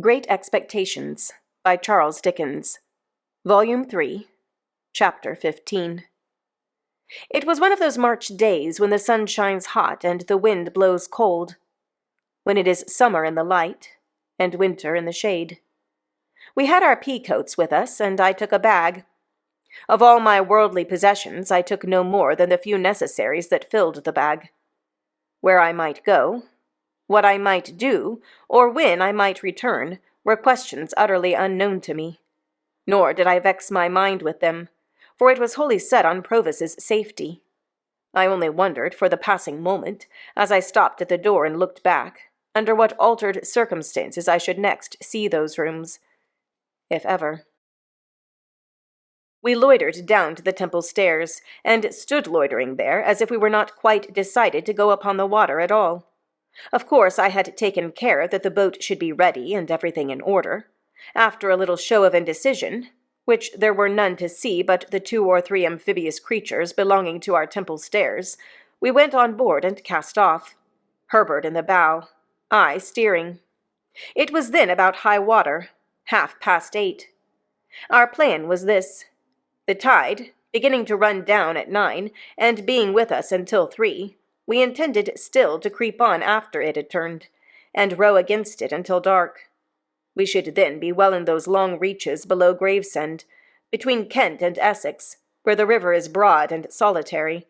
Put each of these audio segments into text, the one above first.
Great Expectations by Charles Dickens. Volume 3, Chapter 15. It was one of those March days when the sun shines hot and the wind blows cold, when it is summer in the light and winter in the shade. We had our pea-coats with us, and I took a bag. Of all my worldly possessions, I took no more than the few necessaries that filled the bag. Where I might go, what I might do, or when I might return, were questions utterly unknown to me. Nor did I vex my mind with them, for it was wholly set on Provis's safety. I only wondered, for the passing moment, as I stopped at the door and looked back, under what altered circumstances I should next see those rooms, if ever. We loitered down to the temple stairs, and stood loitering there as if we were not quite decided to go upon the water at all. Of course, I had taken care that the boat should be ready and everything in order. After a little show of indecision, which there were none to see but the 2 or 3 amphibious creatures belonging to our temple stairs, we went on board and cast off, Herbert in the bow, I steering. It was then about high water, 8:30. Our plan was this. The tide, beginning to run down at 9, and being with us until 3, we intended still to creep on after it had turned, and row against it until dark. We should then be well in those long reaches below Gravesend, between Kent and Essex, where the river is broad and solitary,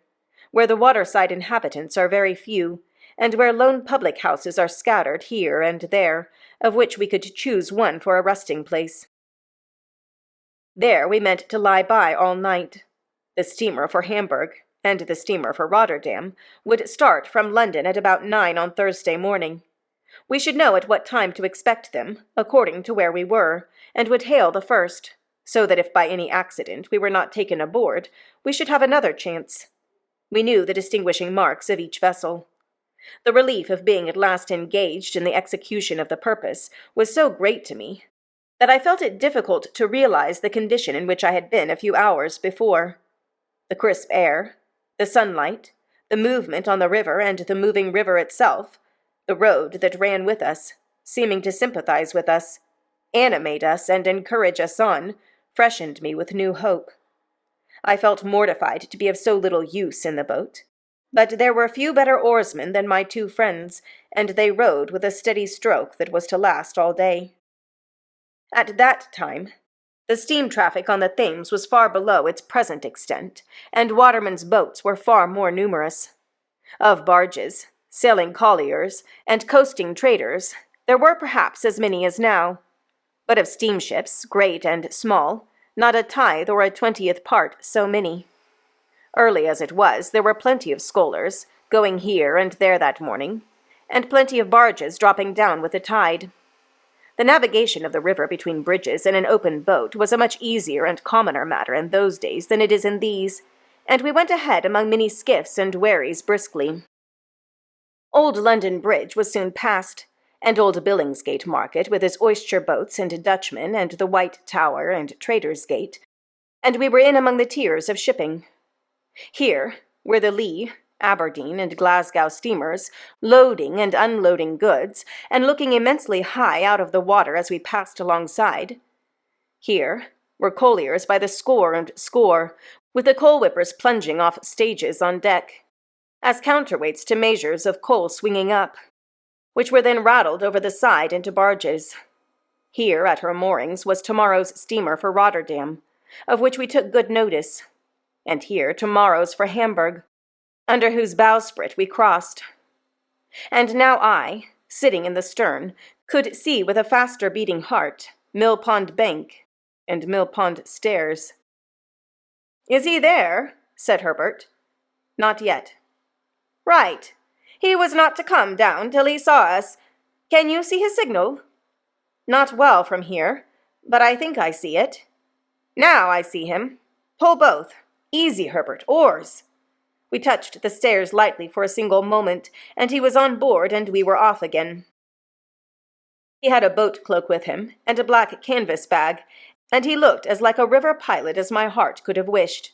where the waterside inhabitants are very few, and where lone public houses are scattered here and there, of which we could choose one for a resting place. There we meant to lie by all night. The steamer for Hamburg, and the steamer for Rotterdam, would start from London at about 9 on Thursday morning. We should know at what time to expect them, according to where we were, and would hail the first, so that if by any accident we were not taken aboard, we should have another chance. We knew the distinguishing marks of each vessel. The relief of being at last engaged in the execution of the purpose was so great to me that I felt it difficult to realize the condition in which I had been a few hours before. The crisp air, the sunlight, the movement on the river and the moving river itself, the road that ran with us, seeming to sympathize with us, animate us and encourage us on, freshened me with new hope. I felt mortified to be of so little use in the boat, but there were few better oarsmen than my 2 friends, and they rowed with a steady stroke that was to last all day. At that time, the steam traffic on the Thames was far below its present extent, and watermen's boats were far more numerous. Of barges, sailing colliers, and coasting traders, there were perhaps as many as now, but of steamships, great and small, not a tithe or a 20th part so many. Early as it was, there were plenty of scullers, going here and there that morning, and plenty of barges dropping down with the tide. The navigation of the river between bridges in an open boat was a much easier and commoner matter in those days than it is in these, and we went ahead among many skiffs and wherries briskly. Old London Bridge was soon passed, and old Billingsgate Market with its oyster boats and Dutchmen and the White Tower and Trader's Gate, and we were in among the tiers of shipping. Here were the Lee, Aberdeen, and Glasgow steamers, loading and unloading goods, and looking immensely high out of the water as we passed alongside. Here were colliers by the score and score, with the coal-whippers plunging off stages on deck, as counterweights to measures of coal swinging up, which were then rattled over the side into barges. Here, at her moorings, was tomorrow's steamer for Rotterdam, of which we took good notice, and here tomorrow's for Hamburg, under whose bowsprit we crossed. And now I, sitting in the stern, could see with a faster beating heart Mill Pond Bank and Mill Pond Stairs. "Is he there?" said Herbert. "Not yet." "Right. He was not to come down till he saw us. Can you see his signal?" "Not well from here, but I think I see it." "Now I see him. Pull both. Easy, Herbert. Oars." We touched the stairs lightly for a single moment, and he was on board, and we were off again. He had a boat cloak with him, and a black canvas bag, and he looked as like a river pilot as my heart could have wished.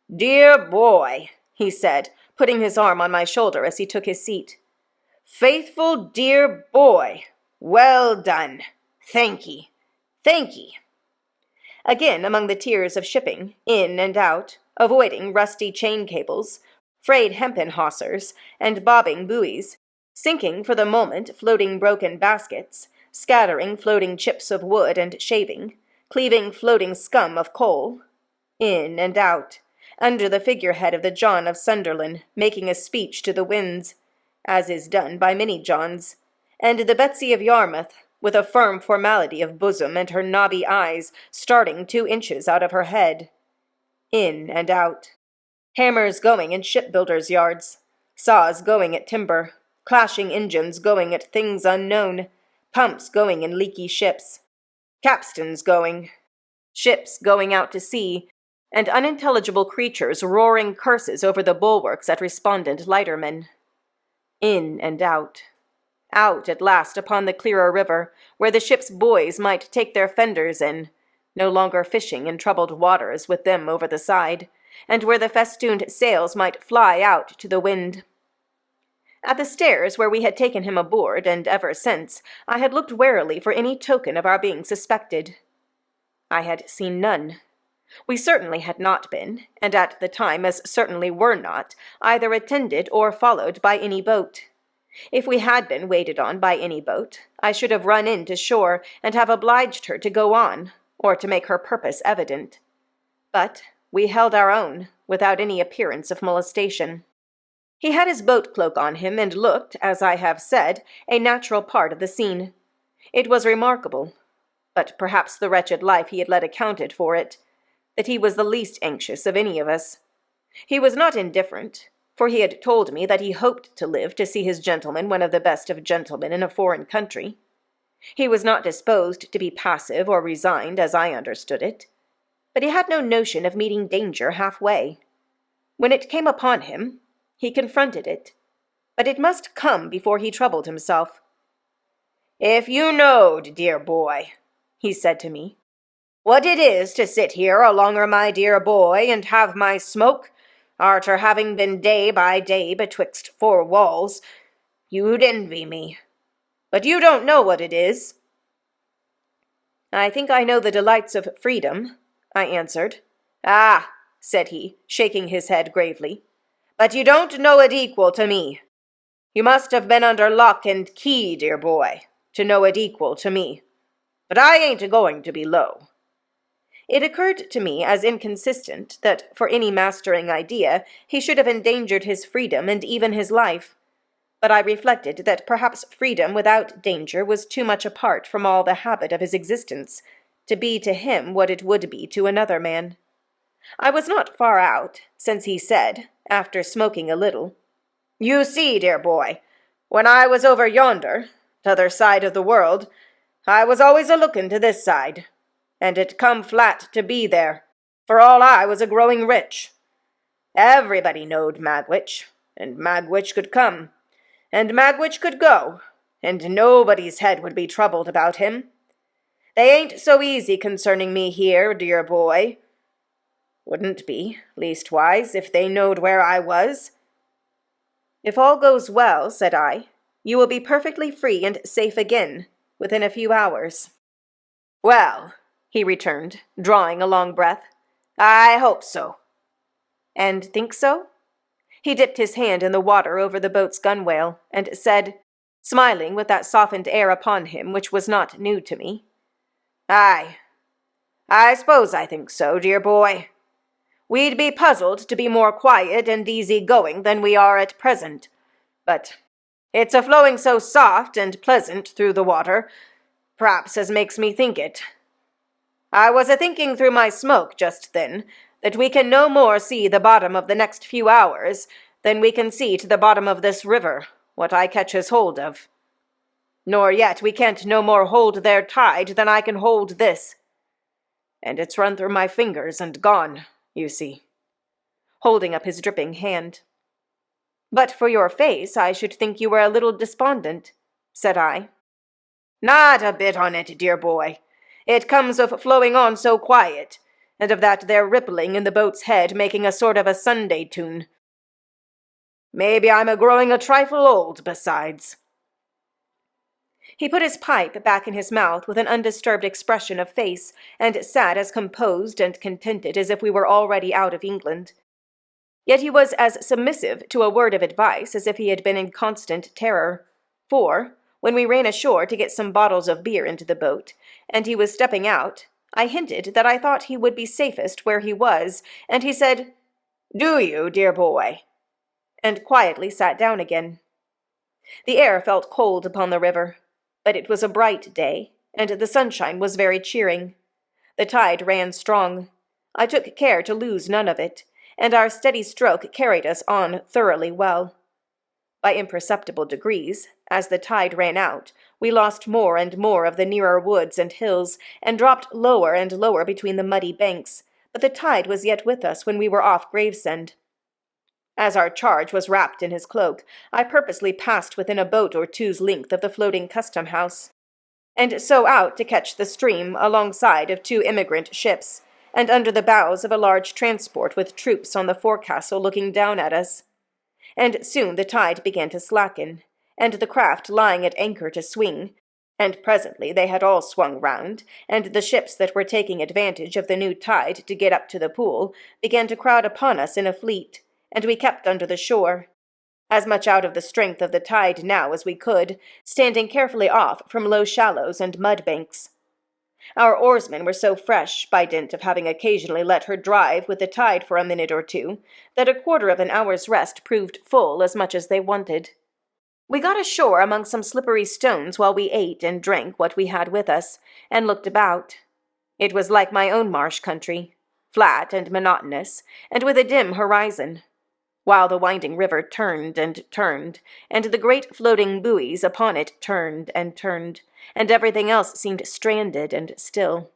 "Dear boy," he said, putting his arm on my shoulder as he took his seat. "Faithful dear boy. Well done. Thank ye. Thank ye. Again among the tiers of shipping, in and out, avoiding rusty chain cables, frayed hempen hawsers, and bobbing buoys, sinking for the moment floating broken baskets, scattering floating chips of wood and shaving, cleaving floating scum of coal, in and out, under the figurehead of the John of Sunderland, making a speech to the winds, as is done by many Johns, and the Betsy of Yarmouth, with a firm formality of bosom and her knobby eyes starting 2 inches out of her head. In and out. Hammers going in shipbuilders' yards, saws going at timber, clashing engines going at things unknown, pumps going in leaky ships, capstans going, ships going out to sea, and unintelligible creatures roaring curses over the bulwarks at respondent lightermen. In and out. Out at last upon the clearer river, where the ship's boys might take their fenders in, no longer fishing in troubled waters with them over the side, and where the festooned sails might fly out to the wind. At the stairs where we had taken him aboard, and ever since, I had looked warily for any token of our being suspected. I had seen none. We certainly had not been, and at the time as certainly were not, either attended or followed by any boat. If we had been waited on by any boat, I should have run in to shore and have obliged her to go on, or to make her purpose evident. But we held our own, without any appearance of molestation. He had his boat-cloak on him, and looked, as I have said, a natural part of the scene. It was remarkable, but perhaps the wretched life he had led accounted for it, that he was the least anxious of any of us. He was not indifferent, for he had told me that he hoped to live to see his gentleman one of the best of gentlemen in a foreign country. He was not disposed to be passive or resigned, as I understood it, but he had no notion of meeting danger half-way. When it came upon him, he confronted it, but it must come before he troubled himself. "If you knowed, dear boy," he said to me, "what it is to sit here alonger my dear boy, and have my smoke, arter having been day by day betwixt 4 walls, you'd envy me. But you don't know what it is." "I think I know the delights of freedom," I answered. "Ah," said he, shaking his head gravely, "but you don't know it equal to me. You must have been under lock and key, dear boy, to know it equal to me. But I ain't a-going to be low." It occurred to me as inconsistent that, for any mastering idea, he should have endangered his freedom and even his life. But I reflected that perhaps freedom without danger was too much apart from all the habit of his existence, to be to him what it would be to another man. I was not far out, since he said, after smoking a little, "You see, dear boy, when I was over yonder, t'other side of the world, I was always a-looking to this side, and it come flat to be there, for all I was a-growing rich. Everybody knowed Magwitch, and Magwitch could come, and Magwitch could go, and nobody's head would be troubled about him. They ain't so easy concerning me here, dear boy. Wouldn't be, leastwise, if they knowed where I was." "If all goes well," said I, "you will be perfectly free and safe again, within a few hours." "Well," he returned, drawing a long breath, "I hope so." "And think so?" He dipped his hand in the water over the boat's gunwale, and said, smiling with that softened air upon him which was not new to me, "Aye, I suppose I think so, dear boy. We'd be puzzled to be more quiet and easy-going than we are at present, but it's a-flowing so soft and pleasant through the water, p'raps as makes me think it. I was a-thinking through my smoke just then that we can no more see the bottom of the next few hours than we can see to the bottom of this river, what I catches hold of. Nor yet we can't no more hold their tide than I can hold this. And it's run through my fingers and gone, you see," holding up his dripping hand. "But for your face, I should think you were a little despondent," said I. "Not a bit on it, dear boy. It comes of flowing on so quiet, and of that there rippling in the boat's head making a sort of a Sunday tune. Maybe I'm a-growing a trifle old, besides." He put his pipe back in his mouth with an undisturbed expression of face, and sat as composed and contented as if we were already out of England. Yet he was as submissive to a word of advice as if he had been in constant terror. For, when we ran ashore to get some bottles of beer into the boat, and he was stepping out, I hinted that I thought he would be safest where he was, and he said, "Do you, dear boy?" and quietly sat down again. The air felt cold upon the river, but it was a bright day, and the sunshine was very cheering. The tide ran strong. I took care to lose none of it, and our steady stroke carried us on thoroughly well. By imperceptible degrees, as the tide ran out, we lost more and more of the nearer woods and hills, and dropped lower and lower between the muddy banks, but the tide was yet with us when we were off Gravesend. As our charge was wrapped in his cloak, I purposely passed within a boat or two's length of the floating custom-house, and so out to catch the stream alongside of 2 emigrant ships, and under the bows of a large transport with troops on the forecastle looking down at us. And soon the tide began to slacken, and the craft lying at anchor to swing, and presently they had all swung round, and the ships that were taking advantage of the new tide to get up to the pool began to crowd upon us in a fleet, and we kept under the shore, as much out of the strength of the tide now as we could, standing carefully off from low shallows and mud banks. Our oarsmen were so fresh, by dint of having occasionally let her drive with the tide for a minute or two, that a quarter of an hour's rest proved full as much as they wanted. We got ashore among some slippery stones while we ate and drank what we had with us, and looked about. It was like my own marsh country, flat and monotonous, and with a dim horizon, while the winding river turned, and the great floating buoys upon it turned, and everything else seemed stranded and still.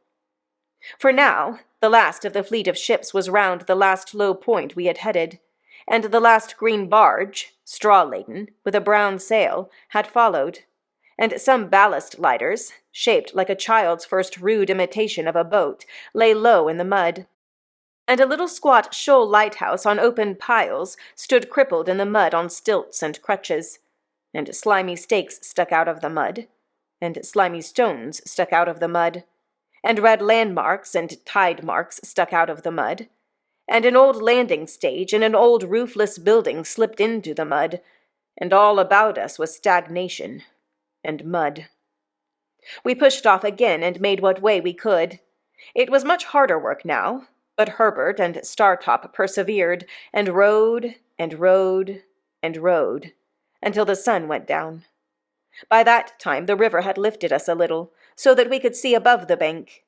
For now, the last of the fleet of ships was round the last low point we had headed, and the last green barge, straw-laden, with a brown sail, had followed, and some ballast lighters, shaped like a child's first rude imitation of a boat, lay low in the mud, and a little squat shoal lighthouse on open piles stood crippled in the mud on stilts and crutches, and slimy stakes stuck out of the mud, and slimy stones stuck out of the mud, and red landmarks and tide marks stuck out of the mud, and an old landing stage and an old roofless building slipped into the mud, and all about us was stagnation and mud. We pushed off again and made what way we could. It was much harder work now, but Herbert and Startop persevered, and rowed, and rowed, and rowed, until the sun went down. By that time the river had lifted us a little, so that we could see above the bank.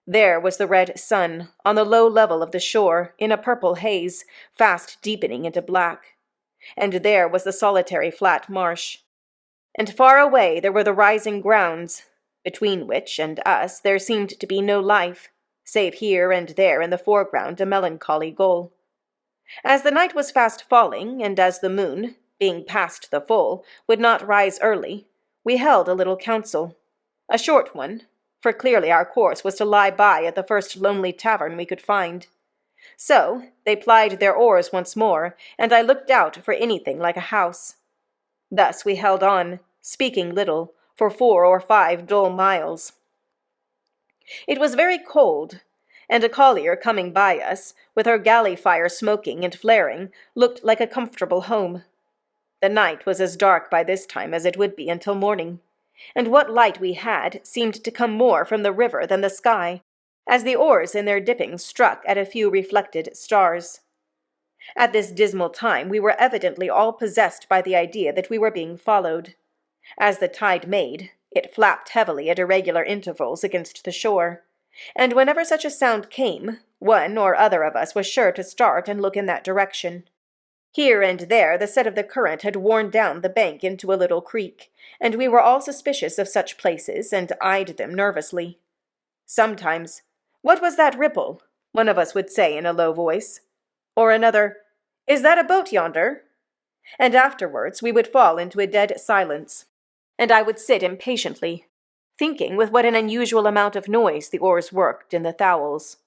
There was the red sun, on the low level of the shore, in a purple haze, fast deepening into black. And there was the solitary flat marsh. And far away there were the rising grounds, between which and us there seemed to be no life, save here and there in the foreground a melancholy gull. As the night was fast falling, and as the moon, being past the full, would not rise early, we held a little council, a short one, for clearly our course was to lie by at the first lonely tavern we could find. So they plied their oars once more, and I looked out for anything like a house. Thus we held on, speaking little, for 4 or 5 dull miles. It was very cold, and a collier coming by us, with her galley fire smoking and flaring, looked like a comfortable home. The night was as dark by this time as it would be until morning, and what light we had seemed to come more from the river than the sky, as the oars in their dipping struck at a few reflected stars. At this dismal time we were evidently all possessed by the idea that we were being followed. As the tide made, it flapped heavily at irregular intervals against the shore, and whenever such a sound came, one or other of us was sure to start and look in that direction. Here and there the set of the current had worn down the bank into a little creek, and we were all suspicious of such places and eyed them nervously. Sometimes, "What was that ripple?" one of us would say in a low voice, or another, "Is that a boat yonder?" And afterwards we would fall into a dead silence, and I would sit impatiently, thinking with what an unusual amount of noise the oars worked in the thowels.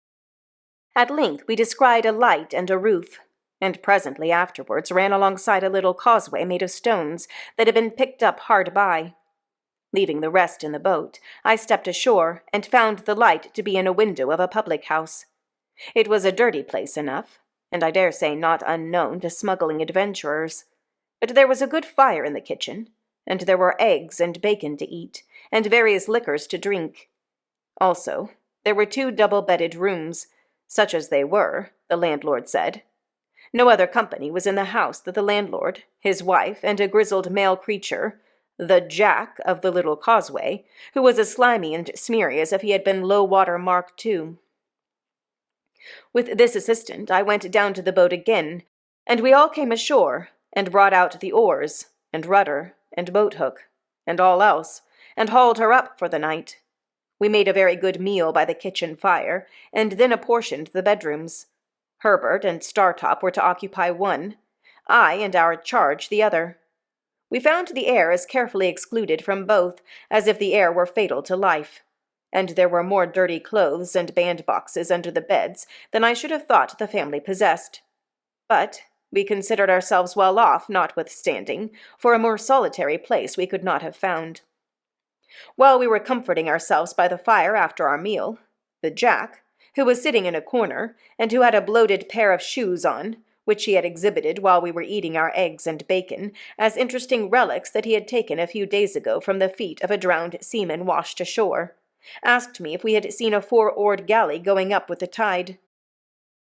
At length we descried a light and a roof, and presently afterwards ran alongside a little causeway made of stones that had been picked up hard by. Leaving the rest in the boat, I stepped ashore and found the light to be in a window of a public house. It was a dirty place enough, and I dare say not unknown to smuggling adventurers. But there was a good fire in the kitchen, and there were eggs and bacon to eat, and various liquors to drink. Also, there were 2 double-bedded rooms, such as they were, the landlord said. No other company was in the house but the landlord, his wife, and a grizzled male creature, the Jack of the little causeway, who was as slimy and smeary as if he had been low-water Mark II. With this assistant, I went down to the boat again, and we all came ashore, and brought out the oars, and rudder, and boat-hook, and all else, and hauled her up for the night. We made a very good meal by the kitchen fire, and then apportioned the bedrooms. Herbert and Startop were to occupy one, I and our charge the other. We found the air as carefully excluded from both as if the air were fatal to life, and there were more dirty clothes and bandboxes under the beds than I should have thought the family possessed. But we considered ourselves well off, notwithstanding, for a more solitary place we could not have found. While we were comforting ourselves by the fire after our meal, the Jack, who was sitting in a corner, and who had a bloated pair of shoes on, which he had exhibited while we were eating our eggs and bacon, as interesting relics that he had taken a few days ago from the feet of a drowned seaman washed ashore, asked me if we had seen a 4-oared galley going up with the tide.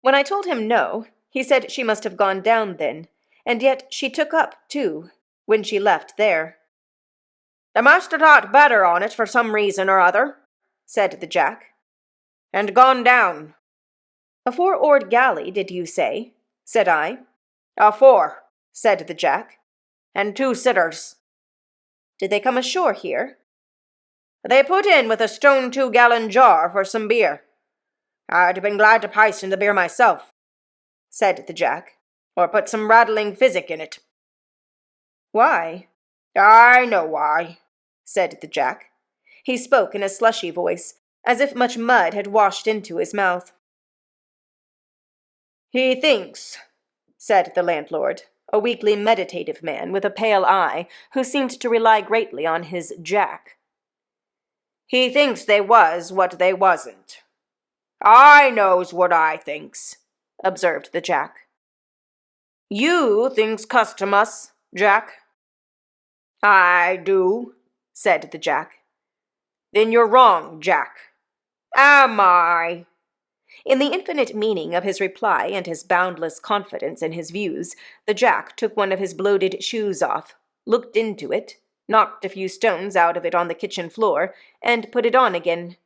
When I told him no, he said she must have gone down then, and yet she took up, too, when she left there. "They must have thought better on it for some reason or other," said the Jack, "and gone down." "A 4-oared galley, did you say?" said I. "A 4, said the Jack, "and 2 sitters." "Did they come ashore here?" "They put in with a stone 2-gallon jar for some beer. I'd have been glad to pison the beer myself," said the Jack, "or put some rattling physic in it." "Why?" "I know why," said the Jack. He spoke in a slushy voice, as if much mud had washed into his mouth. "He thinks," said the landlord, a weakly meditative man with a pale eye, who seemed to rely greatly on his Jack. "He thinks they was what they wasn't." "I knows what I thinks," observed the Jack. "You thinks customus, Jack?" "I do," said the Jack. "Then you're wrong, Jack." "Am I?" In the infinite meaning of his reply and his boundless confidence in his views, the Jack took one of his bloated shoes off, looked into it, knocked a few stones out of it on the kitchen floor, and put it on again.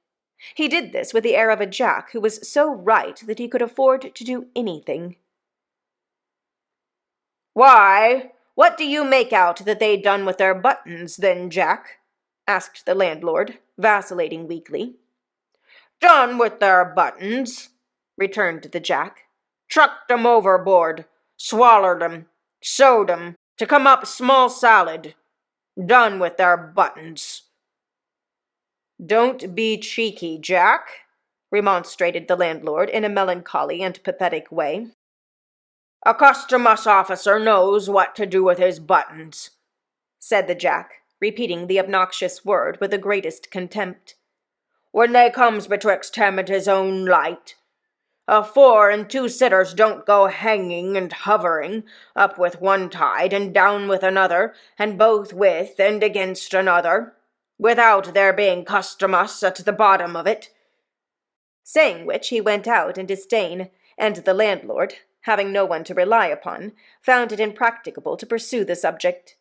He did this with the air of a Jack who was so right that he could afford to do anything. "Why, what do you make out that they done with their buttons, then, Jack?" asked the landlord, vacillating weakly. "Done with their buttons," returned the Jack. "Trucked 'em overboard, swallered 'em, sewed 'em, to come up small salad. Done with their buttons." "Don't be cheeky, Jack," remonstrated the landlord in a melancholy and pathetic way. "A customus officer knows what to do with his buttons," said the Jack, repeating the obnoxious word with the greatest contempt. "When they comes betwixt him and his own light. A 4 and 2 sitters don't go hanging and hovering, up with one tide and down with another, and both with and against another, without there being customus at the bottom of it." Saying which he went out in disdain, and the landlord, having no one to rely upon, found it impracticable to pursue the subject.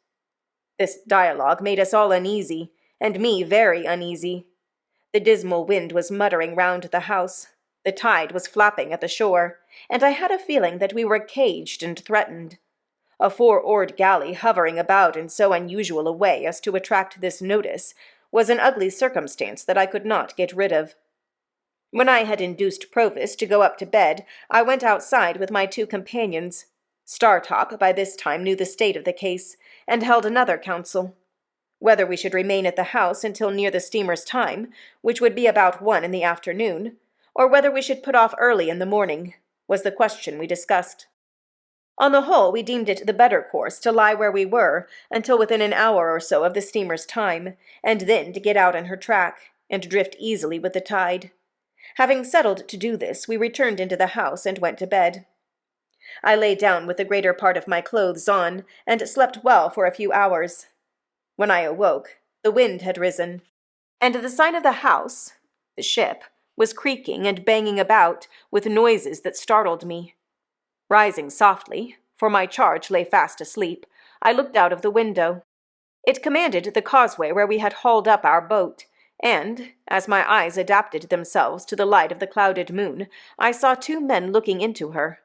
This dialogue made us all uneasy, and me very uneasy. The dismal wind was muttering round the house, the tide was flapping at the shore, and I had a feeling that we were caged and threatened. A 4-oared galley hovering about in so unusual a way as to attract this notice was an ugly circumstance that I could not get rid of. When I had induced Provis to go up to bed, I went outside with my 2 companions. Startop by this time knew the state of the case, and held another council. Whether we should remain at the house until near the steamer's time, which would be about 1 in the afternoon, or whether we should put off early in the morning, was the question we discussed. On the whole, we deemed it the better course to lie where we were until within an hour or so of the steamer's time, and then to get out on her track, and drift easily with the tide. Having settled to do this, we returned into the house and went to bed. I lay down with the greater part of my clothes on, and slept well for a few hours. When I awoke, the wind had risen, and the sign of the house, the ship, was creaking and banging about with noises that startled me. Rising softly, for my charge lay fast asleep, I looked out of the window. It commanded the causeway where we had hauled up our boat, and, as my eyes adapted themselves to the light of the clouded moon, I saw two men looking into her.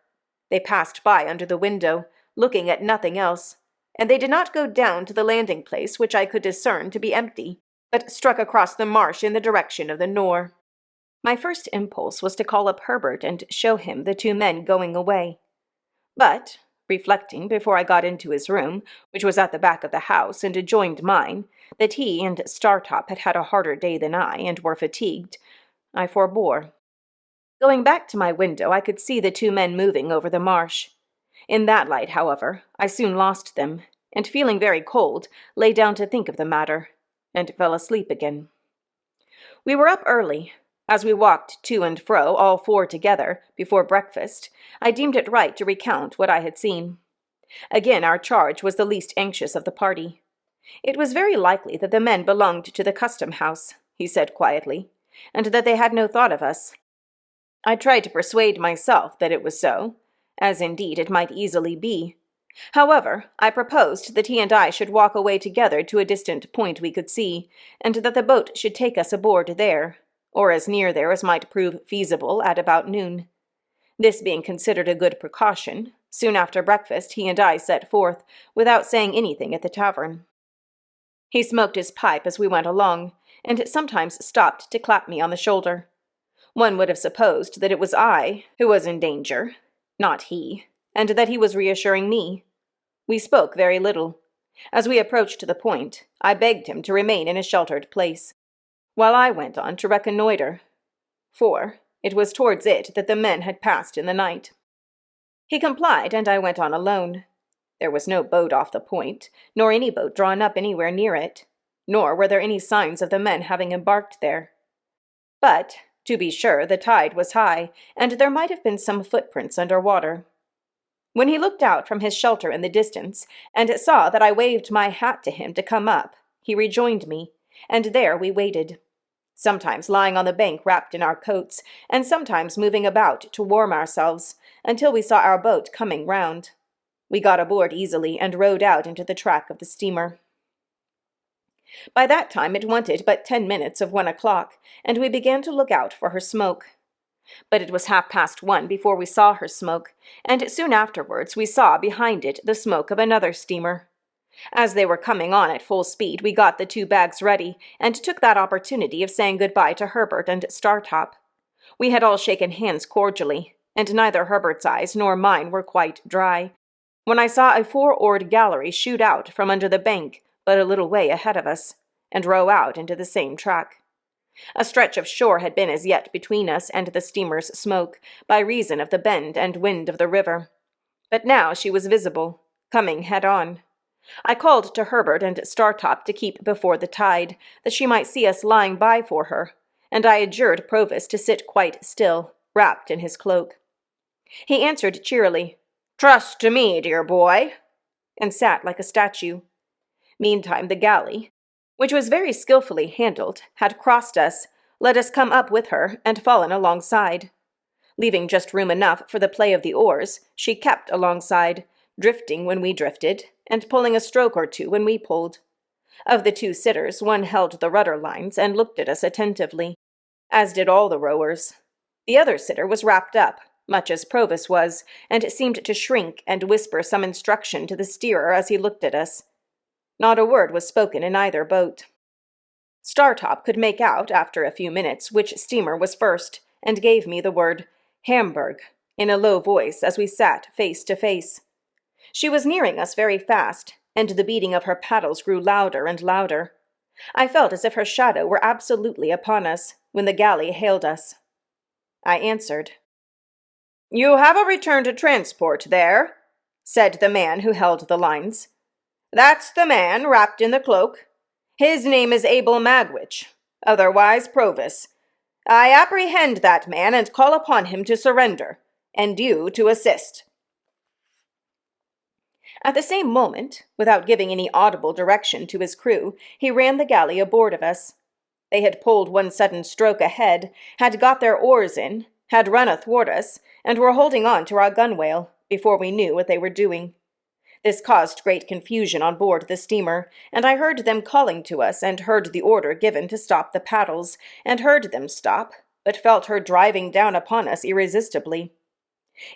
They passed by under the window, looking at nothing else, and they did not go down to the landing place, which I could discern to be empty, but struck across the marsh in the direction of the Nore. My first impulse was to call up Herbert and show him the two men going away. But, reflecting before I got into his room, which was at the back of the house and adjoined mine, that he and Startop had had a harder day than I and were fatigued, I forbore. Going back to my window, I could see the two men moving over the marsh. In that light, however, I soon lost them, and feeling very cold, lay down to think of the matter, and fell asleep again. We were up early. As we walked to and fro, all four together, before breakfast, I deemed it right to recount what I had seen. Again, our charge was the least anxious of the party. It was very likely that the men belonged to the custom-house, he said quietly, and that they had no thought of us. I tried to persuade myself that it was so, as indeed it might easily be. However, I proposed that he and I should walk away together to a distant point we could see, and that the boat should take us aboard there, or as near there as might prove feasible at about noon. This being considered a good precaution, soon after breakfast he and I set forth, without saying anything at the tavern. He smoked his pipe as we went along, and sometimes stopped to clap me on the shoulder. One would have supposed that it was I who was in danger, not he, and that he was reassuring me. We spoke very little. As we approached the point, I begged him to remain in a sheltered place, while I went on to reconnoiter, for it was towards it that the men had passed in the night. He complied, and I went on alone. There was no boat off the point, nor any boat drawn up anywhere near it, nor were there any signs of the men having embarked there. But, to be sure, the tide was high, and there might have been some footprints under water. When he looked out from his shelter in the distance, and saw that I waved my hat to him to come up, he rejoined me, and there we waited, sometimes lying on the bank wrapped in our coats, and sometimes moving about to warm ourselves, until we saw our boat coming round. We got aboard easily, and rowed out into the track of the steamer. By that time it wanted but 10 minutes of 1 o'clock, and we began to look out for her smoke. But it was 1:30 before we saw her smoke, and soon afterwards we saw behind it the smoke of another steamer. As they were coming on at full speed, we got the 2 bags ready, and took that opportunity of saying good-bye to Herbert and Startop. We had all shaken hands cordially, and neither Herbert's eyes nor mine were quite dry, when I saw a 4-oared galley shoot out from under the bank but a little way ahead of us, and row out into the same track. A stretch of shore had been as yet between us and the steamer's smoke, by reason of the bend and wind of the river, but now she was visible, coming head-on. I called to Herbert and Startop to keep before the tide, that she might see us lying by for her, and I adjured Provis to sit quite still, wrapped in his cloak. He answered cheerily, "Trust to me, dear boy," and sat like a statue. Meantime the galley, which was very skilfully handled, had crossed us, let us come up with her, and fallen alongside. Leaving just room enough for the play of the oars, she kept alongside, drifting when we drifted, and pulling a stroke or two when we pulled. Of the 2 sitters, one held the rudder lines and looked at us attentively, as did all the rowers. The other sitter was wrapped up, much as Provis was, and seemed to shrink and whisper some instruction to the steerer as he looked at us. Not a word was spoken in either boat. Startop could make out, after a few minutes, which steamer was first, and gave me the word Hamburg in a low voice as we sat face to face. She was nearing us very fast, and the beating of her paddles grew louder and louder. I felt as if her shadow were absolutely upon us, when the galley hailed us. I answered. "You have a return to transport there?" said the man who held the lines. "That's the man wrapped in the cloak. His name is Abel Magwitch, otherwise Provis. I apprehend that man and call upon him to surrender, and you to assist." At the same moment, without giving any audible direction to his crew, he ran the galley aboard of us. They had pulled one sudden stroke ahead, had got their oars in, had run athwart us, and were holding on to our gunwale, before we knew what they were doing. This caused great confusion on board the steamer, and I heard them calling to us, and heard the order given to stop the paddles, and heard them stop, but felt her driving down upon us irresistibly.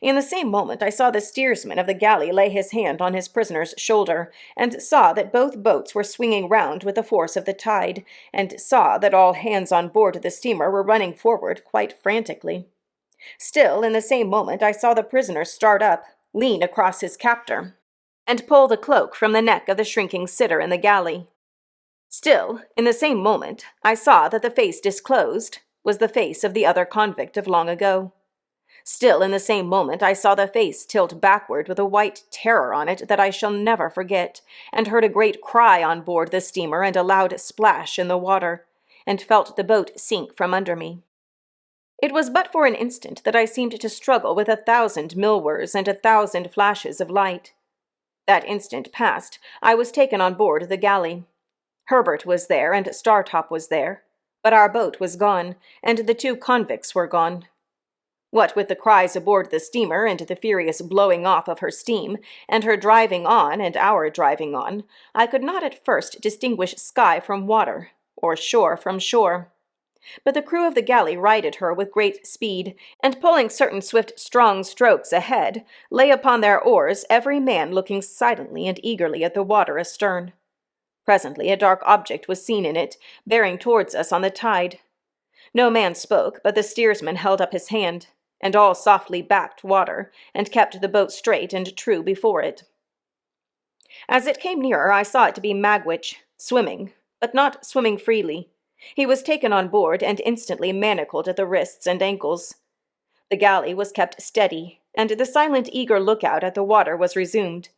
In the same moment I saw the steersman of the galley lay his hand on his prisoner's shoulder, and saw that both boats were swinging round with the force of the tide, and saw that all hands on board the steamer were running forward quite frantically. Still, in the same moment I saw the prisoner start up, lean across his captor, and pull the cloak from the neck of the shrinking sitter in the galley. Still, in the same moment I saw that the face disclosed was the face of the other convict of long ago. Still, in the same moment, I saw the face tilt backward with a white terror on it that I shall never forget, and heard a great cry on board the steamer and a loud splash in the water, and felt the boat sink from under me. It was but for an instant that I seemed to struggle with 1,000 mill-whirs and 1,000 flashes of light. That instant past, I was taken on board the galley. Herbert was there, and Startop was there, but our boat was gone, and the 2 convicts were gone. What with the cries aboard the steamer and the furious blowing off of her steam, and her driving on and our driving on, I could not at first distinguish sky from water, or shore from shore. But the crew of the galley righted her with great speed, and pulling certain swift strong strokes ahead, lay upon their oars, every man looking silently and eagerly at the water astern. Presently a dark object was seen in it, bearing towards us on the tide. No man spoke, but the steersman held up his hand, and all softly backed water, and kept the boat straight and true before it. As it came nearer, I saw it to be Magwitch, swimming, but not swimming freely. He was taken on board, and instantly manacled at the wrists and ankles. The galley was kept steady, and the silent, eager lookout at the water was resumed.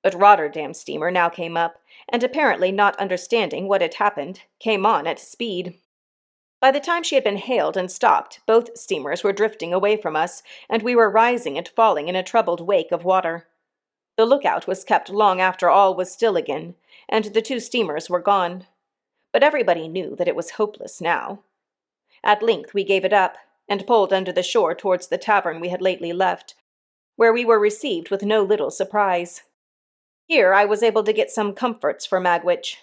But Rotterdam's steamer now came up, and apparently not understanding what had happened, came on at speed. By the time she had been hailed and stopped, both steamers were drifting away from us, and we were rising and falling in a troubled wake of water. The lookout was kept long after all was still again, and the 2 steamers were gone. But everybody knew that it was hopeless now. At length we gave it up, and pulled under the shore towards the tavern we had lately left, where we were received with no little surprise. Here I was able to get some comforts for Magwitch.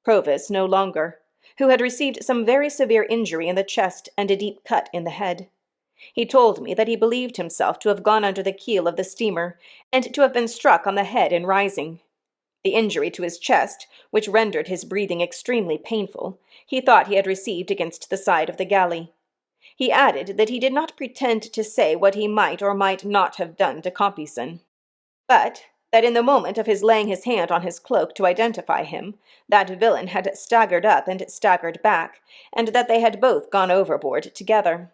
Provis no longer, who had received some very severe injury in the chest and a deep cut in the head. He told me that he believed himself to have gone under the keel of the steamer, and to have been struck on the head in rising. The injury to his chest, which rendered his breathing extremely painful, he thought he had received against the side of the galley. He added that he did not pretend to say what he might or might not have done to Compeyson, but that in the moment of his laying his hand on his cloak to identify him, that villain had staggered up and staggered back, and that they had both gone overboard together.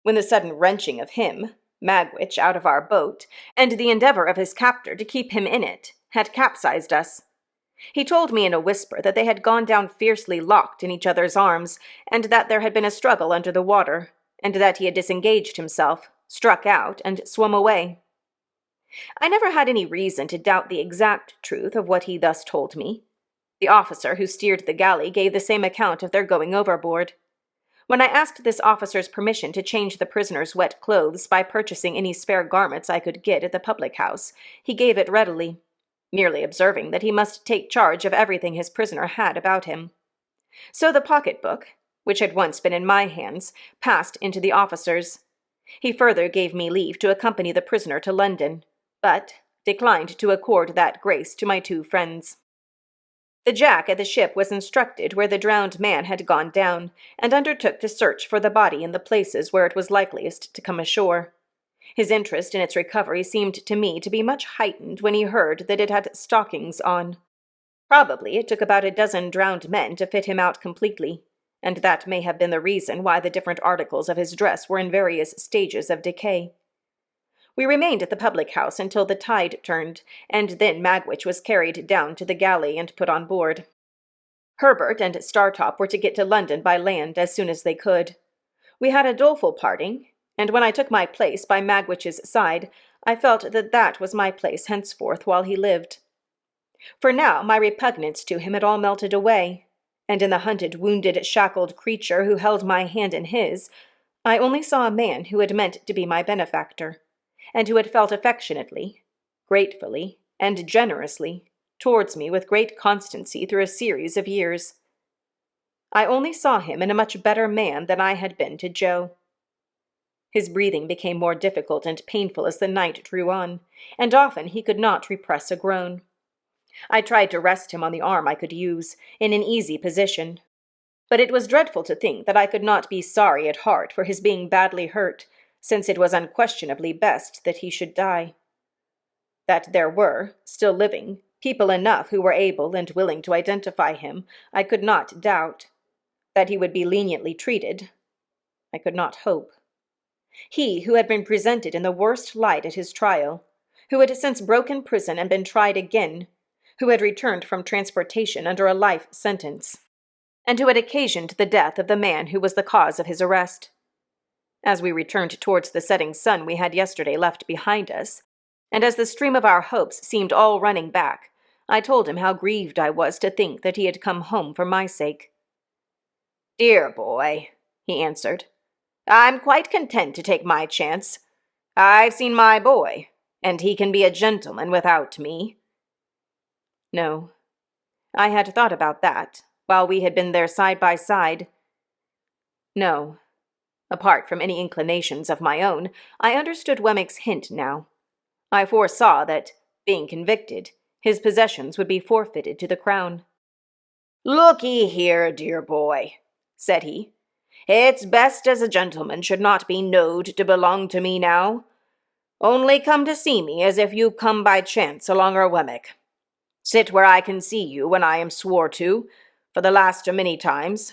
When the sudden wrenching of him, Magwitch, out of our boat, and the endeavor of his captor to keep him in it, had capsized us. He told me in a whisper that they had gone down fiercely locked in each other's arms, and that there had been a struggle under the water, and that he had disengaged himself, struck out, and swum away. I never had any reason to doubt the exact truth of what he thus told me. The officer who steered the galley gave the same account of their going overboard. When I asked this officer's permission to change the prisoner's wet clothes by purchasing any spare garments I could get at the public-house, he gave it readily, merely observing that he must take charge of everything his prisoner had about him. So the pocket-book, which had once been in my hands, passed into the officer's. He further gave me leave to accompany the prisoner to London, but declined to accord that grace to my 2 friends. The jack at the ship was instructed where the drowned man had gone down, and undertook to search for the body in the places where it was likeliest to come ashore. His interest in its recovery seemed to me to be much heightened when he heard that it had stockings on. Probably it took about 12 drowned men to fit him out completely, and that may have been the reason why the different articles of his dress were in various stages of decay. We remained at the public house until the tide turned, and then Magwitch was carried down to the galley and put on board. Herbert and Startop were to get to London by land as soon as they could. We had a doleful parting, and when I took my place by Magwitch's side, I felt that that was my place henceforth while he lived. For now my repugnance to him had all melted away, and in the hunted, wounded, shackled creature who held my hand in his, I only saw a man who had meant to be my benefactor, and who had felt affectionately, gratefully, and generously towards me with great constancy through a series of years. I only saw him in a much better man than I had been to Joe. His breathing became more difficult and painful as the night drew on, and often he could not repress a groan. I tried to rest him on the arm I could use, in an easy position, but it was dreadful to think that I could not be sorry at heart for his being badly hurt, since it was unquestionably best that he should die. That there were, still living, people enough who were able and willing to identify him, I could not doubt. That he would be leniently treated, I could not hope. He who had been presented in the worst light at his trial, who had since broken prison and been tried again, who had returned from transportation under a life sentence, and who had occasioned the death of the man who was the cause of his arrest. As we returned towards the setting sun we had yesterday left behind us, and as the stream of our hopes seemed all running back, I told him how grieved I was to think that he had come home for my sake. "Dear boy," he answered, "I'm quite content to take my chance. I've seen my boy, and he can be a gentleman without me." No, I had thought about that, while we had been there side by side. No, apart from any inclinations of my own, I understood Wemmick's hint now. I foresaw that, being convicted, his possessions would be forfeited to the crown. "Look-ye here, dear boy," said he, "it's best as a gentleman should not be knowed to belong to me now. Only come to see me as if you come by chance along our Wemmick. Sit where I can see you when I am swore to, for the last o' many times,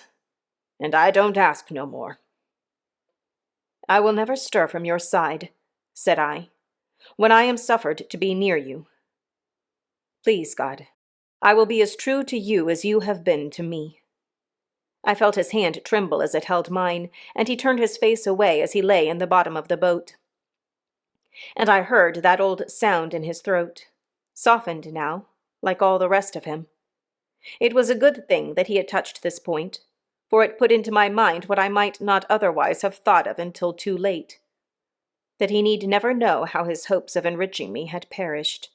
and I don't ask no more." "I will never stir from your side," said I, "when I am suffered to be near you. Please, God, I will be as true to you as you have been to me." I felt his hand tremble as it held mine, and he turned his face away as he lay in the bottom of the boat. And I heard that old sound in his throat, softened now, like all the rest of him. It was a good thing that he had touched this point, for it put into my mind what I might not otherwise have thought of until too late, that he need never know how his hopes of enriching me had perished.